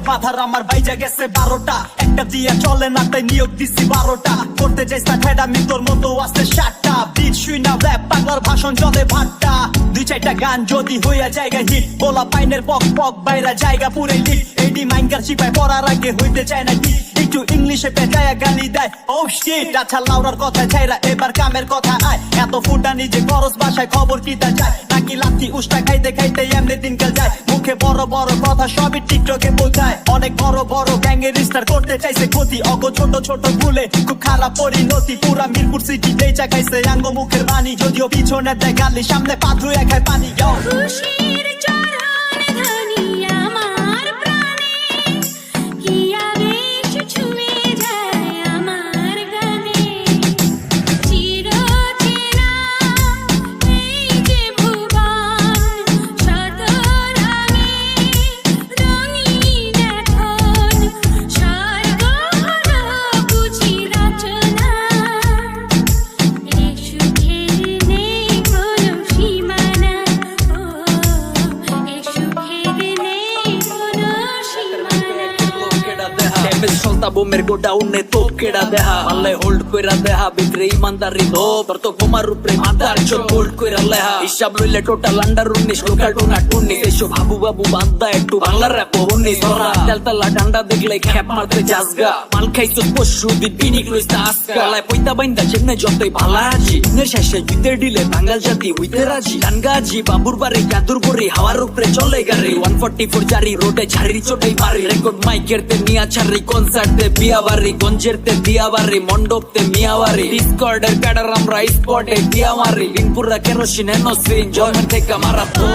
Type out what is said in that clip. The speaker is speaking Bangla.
মাথার আমার বাইজা গেছে 12টা, একটা দিয়া চলে না তাই নিয়োগ দিছি 12টা। করতে চাইছ না ঠেডামি তোর মতো আছে 7টা, বিট শুই না র‍্যাপ পাগলার ভাষণ চলে ভাট্টা। 2-4টা গান যদি হইয়া জায়গা হিট, পোলা পাইনের পক পক বাইরা জায়গা পুরে লিট। এইডি মাইনকার চিপায় পড়ার আগে হইতে চায় না ঠিক, একটু ইংলিশে পেঁচায়া গালি দেয় ও শিট। আচ্ছা লাউরার কথা ছাইরা এবার কামের কথা আয়, এত ফুটা নিজে খরচ বাসায় খবর কিতা যায় নাকি লাথি উষ্টা খাইতে খাইতে এমনি দিনকাল যায়। মুখে বড় বড় কথা সবই টিকটকে বোঝায়, অনেক বড় বড় গ্যাংয়ের স্টার করতে চাইছে ক্ষতি। অগো ছোট ছোট ভুলে খুব খারাপ পরিণতি, পুরা মিরপুর সিটি বেচা খাইছে আঙ্গ মুখের বাণী। যদিও পিছনে দেয় গালি সামনে পাথুয়া খায় পানি। খুশির চরণ ধ্বনি আমার প্রাণে, কি আবেশ ছুঁয়ে যায় আমার গানে। চিরচেনা এই যে ভুবন, শত রঙে রঙিন এখন। স্বর্গ হলো বুঝি রচনা, এ সুখের নেই কোনো সীমানা। এ সুখের নেই কোনো সীমানা। বোমের গোডাউনে তো কেডা দেহা, পাল্লে হোল্ড কইরা দেহা বিক্রে ইমানদারি ধো। তোর তো কোমার উপরে মাথার চোখ হোল্ড কইরা লেহা, হিসাব লইলে টোটাল আন্ডার 19 টোটাল টোনা 19। এসব হাবু বাবু বান্দা একটু বাংলা র‍্যাপ হনি তোরা, তেলতলা ডান্ডা দেখলে খ্যাপ মারতে যাসগা। মাল খাইছো পশু দিন পিনিক লইতা আসকা, গলায় পয়তা বাইন্দা যেমনে যতই ভালা আজি। নের শেষে জিতে ডিলে বাঙ্গাল জাতি হইতে রাজি। গানগাজি বাবুর বাড়ি জাদুর বড়ি হাওয়ার উপরে চলে গাড়ি। 144 জারি রোডে ঝাড়ি চোটাই মারি, রেকর্ড মাইকের তে নিয়া ছাড়ি, কনসার্ট তে বিয়া বাড়ি, গঞ্জের তে দিয়া বাড়ি, মণ্ডপ তে মিয়া বাড়ি। ডিসকর্ডের ক্যাডার আমরা স্পটে দিয়া মারি, বিনপুরা কেরোসিন এনসিন জন্মের থেকে মারা তো।